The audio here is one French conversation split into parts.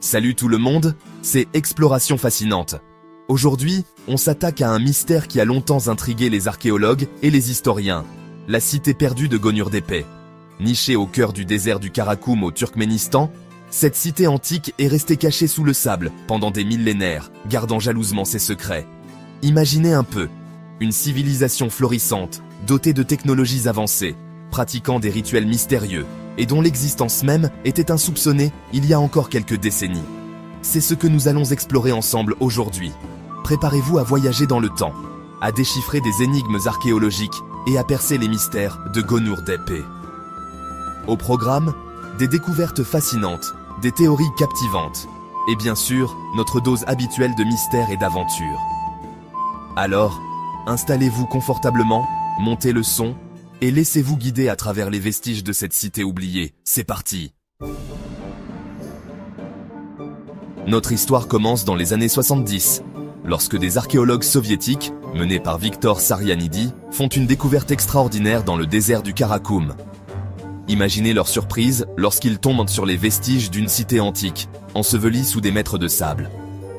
Salut tout le monde, c'est Exploration Fascinante. Aujourd'hui, on s'attaque à un mystère qui a longtemps intrigué les archéologues et les historiens. La cité perdue de Gonur d'Épée. Nichée au cœur du désert du Karakoum au Turkménistan, cette cité antique est restée cachée sous le sable pendant des millénaires, gardant jalousement ses secrets. Imaginez un peu, une civilisation florissante, dotée de technologies avancées, pratiquant des rituels mystérieux, et dont l'existence même était insoupçonnée il y a encore quelques décennies. C'est ce que nous allons explorer ensemble aujourd'hui. Préparez-vous à voyager dans le temps, à déchiffrer des énigmes archéologiques et à percer les mystères de Gonur d'Épée. Au programme, des découvertes fascinantes, des théories captivantes, et bien sûr, notre dose habituelle de mystère et d'aventure. Alors, installez-vous confortablement, montez le son, et laissez-vous guider à travers les vestiges de cette cité oubliée. C'est parti! Notre histoire commence dans les années 70, lorsque des archéologues soviétiques, menés par Viktor Sarianidi, font une découverte extraordinaire dans le désert du Karakoum. Imaginez leur surprise lorsqu'ils tombent sur les vestiges d'une cité antique, ensevelie sous des mètres de sable.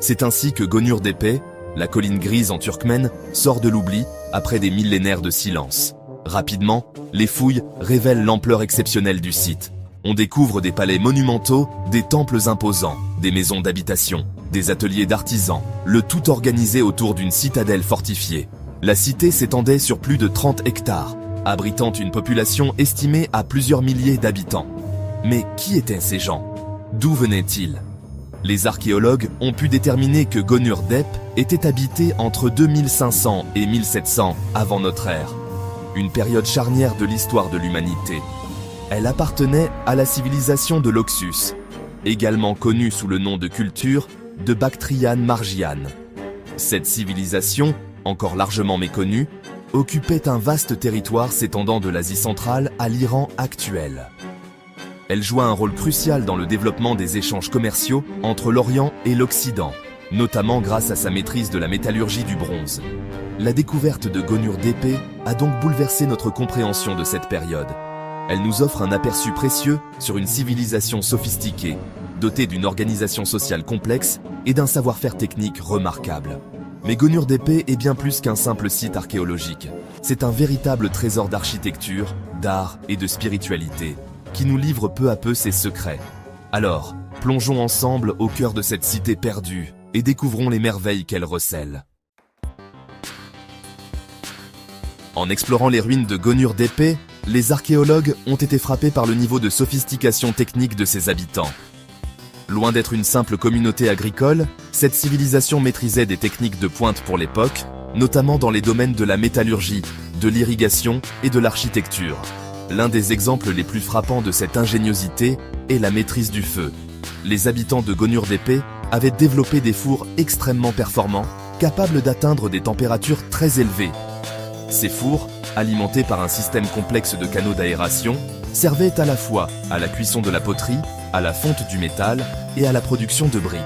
C'est ainsi que Gonur d'Épée, la colline grise en turkmène, sort de l'oubli après des millénaires de silence. Rapidement, les fouilles révèlent l'ampleur exceptionnelle du site. On découvre des palais monumentaux, des temples imposants, des maisons d'habitation, des ateliers d'artisans, le tout organisé autour d'une citadelle fortifiée. La cité s'étendait sur plus de 30 hectares, abritant une population estimée à plusieurs milliers d'habitants. Mais qui étaient ces gens? D'où venaient-ils? Les archéologues ont pu déterminer que Gonur d'Épée était habité entre 2500 et 1700 avant notre ère. Une période charnière de l'histoire de l'humanité. Elle appartenait à la civilisation de l'Oxus, également connue sous le nom de culture de Bactriane Margiane. Cette civilisation, encore largement méconnue, occupait un vaste territoire s'étendant de l'Asie centrale à l'Iran actuel. Elle joua un rôle crucial dans le développement des échanges commerciaux entre l'Orient et l'Occident, notamment grâce à sa maîtrise de la métallurgie du bronze. La découverte de Gonur d'Épée a donc bouleversé notre compréhension de cette période. Elle nous offre un aperçu précieux sur une civilisation sophistiquée, dotée d'une organisation sociale complexe et d'un savoir-faire technique remarquable. Mais Gonur d'Épée est bien plus qu'un simple site archéologique. C'est un véritable trésor d'architecture, d'art et de spiritualité, qui nous livre peu à peu ses secrets. Alors, plongeons ensemble au cœur de cette cité perdue et découvrons les merveilles qu'elle recèle. En explorant les ruines de Gonur d'Épée, les archéologues ont été frappés par le niveau de sophistication technique de ses habitants. Loin d'être une simple communauté agricole, cette civilisation maîtrisait des techniques de pointe pour l'époque, notamment dans les domaines de la métallurgie, de l'irrigation et de l'architecture. L'un des exemples les plus frappants de cette ingéniosité est la maîtrise du feu. Les habitants de Gonur d'Épée avaient développé des fours extrêmement performants, capables d'atteindre des températures très élevées. Ces fours, alimentés par un système complexe de canaux d'aération, servaient à la fois à la cuisson de la poterie, à la fonte du métal et à la production de briques.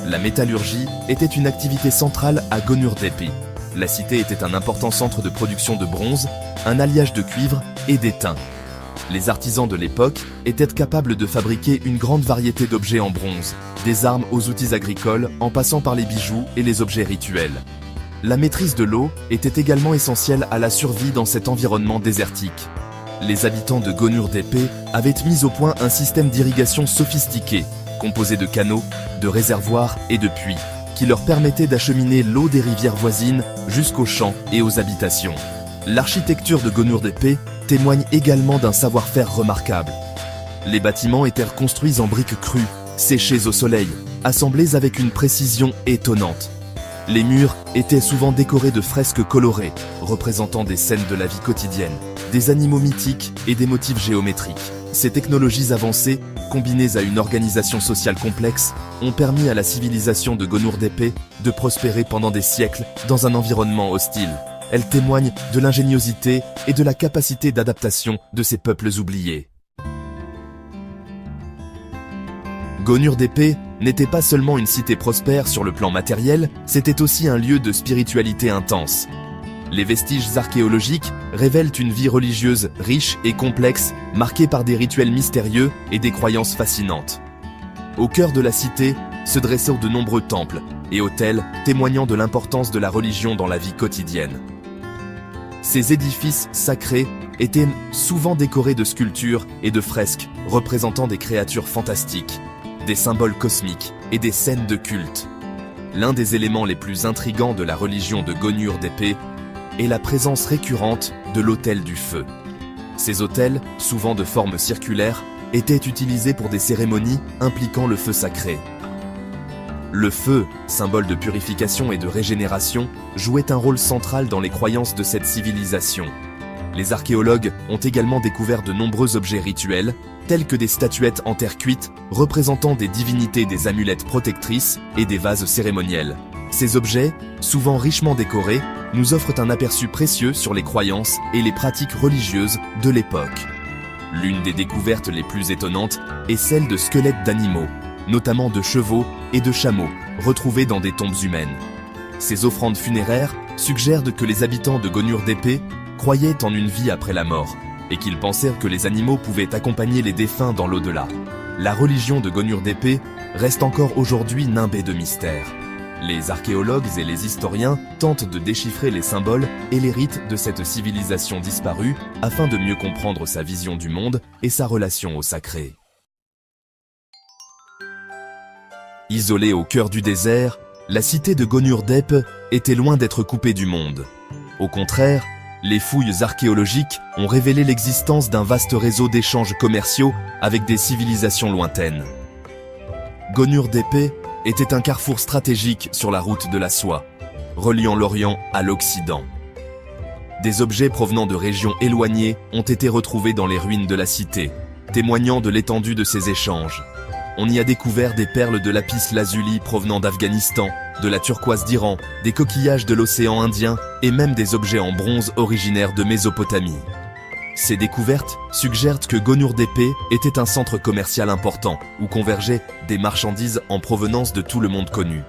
La métallurgie était une activité centrale à Gonur d'Épée. La cité était un important centre de production de bronze, un alliage de cuivre et d'étain. Les artisans de l'époque étaient capables de fabriquer une grande variété d'objets en bronze, des armes aux outils agricoles en passant par les bijoux et les objets rituels. La maîtrise de l'eau était également essentielle à la survie dans cet environnement désertique. Les habitants de Gonur d'Épée avaient mis au point un système d'irrigation sophistiqué, composé de canaux, de réservoirs et de puits, qui leur permettait d'acheminer l'eau des rivières voisines jusqu'aux champs et aux habitations. L'architecture de Gonur d'Épée témoigne également d'un savoir-faire remarquable. Les bâtiments étaient construits en briques crues, séchées au soleil, assemblées avec une précision étonnante. Les murs étaient souvent décorés de fresques colorées, représentant des scènes de la vie quotidienne, des animaux mythiques et des motifs géométriques. Ces technologies avancées, combinées à une organisation sociale complexe, ont permis à la civilisation de Gonur d'Épée de prospérer pendant des siècles dans un environnement hostile. Elles témoignent de l'ingéniosité et de la capacité d'adaptation de ces peuples oubliés. Gonur d'Épée n'était pas seulement une cité prospère sur le plan matériel, c'était aussi un lieu de spiritualité intense. Les vestiges archéologiques révèlent une vie religieuse riche et complexe, marquée par des rituels mystérieux et des croyances fascinantes. Au cœur de la cité se dressaient de nombreux temples et autels témoignant de l'importance de la religion dans la vie quotidienne. Ces édifices sacrés étaient souvent décorés de sculptures et de fresques représentant des créatures fantastiques, des symboles cosmiques et des scènes de culte. L'un des éléments les plus intrigants de la religion de Gonur d'Épée est la présence récurrente de l'autel du feu. Ces autels, souvent de forme circulaire, étaient utilisés pour des cérémonies impliquant le feu sacré. Le feu, symbole de purification et de régénération, jouait un rôle central dans les croyances de cette civilisation. Les archéologues ont également découvert de nombreux objets rituels, tels que des statuettes en terre cuite représentant des divinités, des amulettes protectrices et des vases cérémoniels. Ces objets, souvent richement décorés, nous offrent un aperçu précieux sur les croyances et les pratiques religieuses de l'époque. L'une des découvertes les plus étonnantes est celle de squelettes d'animaux, notamment de chevaux et de chameaux, retrouvés dans des tombes humaines. Ces offrandes funéraires suggèrent que les habitants de Gonur d'Épée croyaient en une vie après la mort, et qu'ils pensèrent que les animaux pouvaient accompagner les défunts dans l'au-delà. La religion de Gonur d'Épée reste encore aujourd'hui nimbée de mystères. Les archéologues et les historiens tentent de déchiffrer les symboles et les rites de cette civilisation disparue afin de mieux comprendre sa vision du monde et sa relation au sacré. Isolée au cœur du désert, la cité de Gonur d'Épée était loin d'être coupée du monde. Au contraire, les fouilles archéologiques ont révélé l'existence d'un vaste réseau d'échanges commerciaux avec des civilisations lointaines. Gonur d'Épée était un carrefour stratégique sur la route de la soie, reliant l'Orient à l'Occident. Des objets provenant de régions éloignées ont été retrouvés dans les ruines de la cité, témoignant de l'étendue de ces échanges. On y a découvert des perles de lapis-lazuli provenant d'Afghanistan, de la turquoise d'Iran, des coquillages de l'océan Indien et même des objets en bronze originaires de Mésopotamie. Ces découvertes suggèrent que Gonur d'Épée était un centre commercial important où convergeaient des marchandises en provenance de tout le monde connu.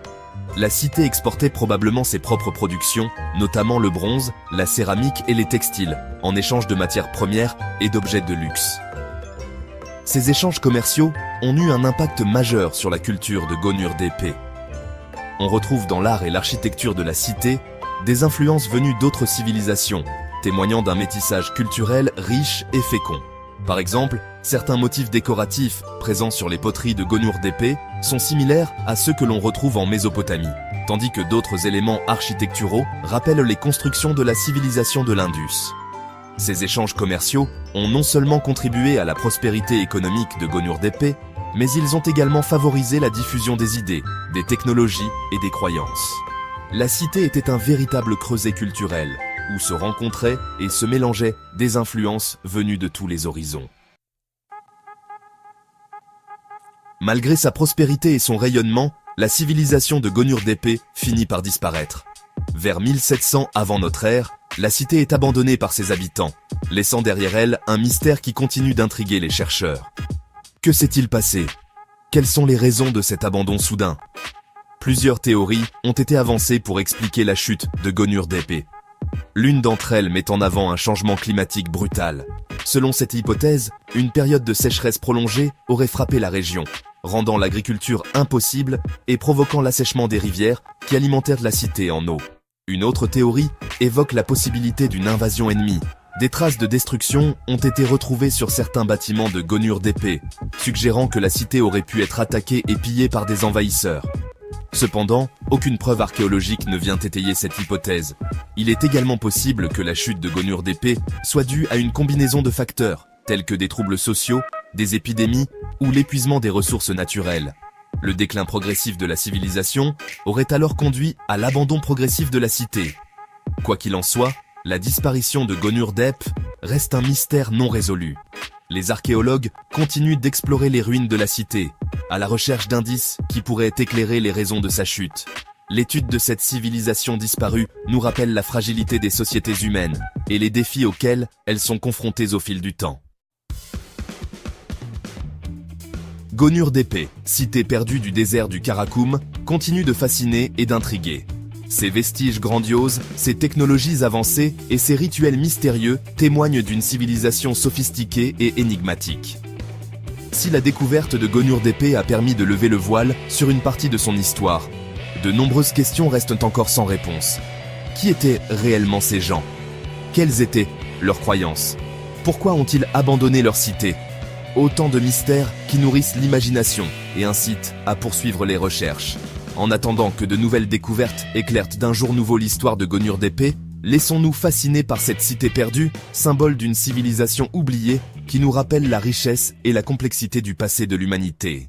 La cité exportait probablement ses propres productions, notamment le bronze, la céramique et les textiles, en échange de matières premières et d'objets de luxe. Ces échanges commerciaux ont eu un impact majeur sur la culture de Gonur d'Épée. On retrouve dans l'art et l'architecture de la cité des influences venues d'autres civilisations, témoignant d'un métissage culturel riche et fécond. Par exemple, certains motifs décoratifs présents sur les poteries de Gonur d'Épée sont similaires à ceux que l'on retrouve en Mésopotamie, tandis que d'autres éléments architecturaux rappellent les constructions de la civilisation de l'Indus. Ces échanges commerciaux ont non seulement contribué à la prospérité économique de Gonur d'Épée, mais ils ont également favorisé la diffusion des idées, des technologies et des croyances. La cité était un véritable creuset culturel, où se rencontraient et se mélangeaient des influences venues de tous les horizons. Malgré sa prospérité et son rayonnement, la civilisation de Gonur d'Épée finit par disparaître. Vers 1700 avant notre ère, la cité est abandonnée par ses habitants, laissant derrière elle un mystère qui continue d'intriguer les chercheurs. Que s'est-il passé? Quelles sont les raisons de cet abandon soudain? Plusieurs théories ont été avancées pour expliquer la chute de Gonur d'Épée. L'une d'entre elles met en avant un changement climatique brutal. Selon cette hypothèse, une période de sécheresse prolongée aurait frappé la région, rendant l'agriculture impossible et provoquant l'assèchement des rivières qui alimentèrent la cité en eau. Une autre théorie évoque la possibilité d'une invasion ennemie. Des traces de destruction ont été retrouvées sur certains bâtiments de Gonur d'Épée, suggérant que la cité aurait pu être attaquée et pillée par des envahisseurs. Cependant, aucune preuve archéologique ne vient étayer cette hypothèse. Il est également possible que la chute de Gonur d'Épée soit due à une combinaison de facteurs, tels que des troubles sociaux, des épidémies ou l'épuisement des ressources naturelles. Le déclin progressif de la civilisation aurait alors conduit à l'abandon progressif de la cité. Quoi qu'il en soit, la disparition de Gonur d'Épée reste un mystère non résolu. Les archéologues continuent d'explorer les ruines de la cité, à la recherche d'indices qui pourraient éclairer les raisons de sa chute. L'étude de cette civilisation disparue nous rappelle la fragilité des sociétés humaines et les défis auxquels elles sont confrontées au fil du temps. Gonur d'Épée, cité perdue du désert du Karakoum, continue de fasciner et d'intriguer. Ses vestiges grandioses, ses technologies avancées et ses rituels mystérieux témoignent d'une civilisation sophistiquée et énigmatique. Si la découverte de Gonur d'épée a permis de lever le voile sur une partie de son histoire, de nombreuses questions restent encore sans réponse. Qui étaient réellement ces gens? Quelles étaient leurs croyances? Pourquoi ont-ils abandonné leur cité? Autant de mystères qui nourrissent l'imagination et incitent à poursuivre les recherches. En attendant que de nouvelles découvertes éclairent d'un jour nouveau l'histoire de Gonur d'épée, laissons-nous fasciner par cette cité perdue, symbole d'une civilisation oubliée qui nous rappelle la richesse et la complexité du passé de l'humanité.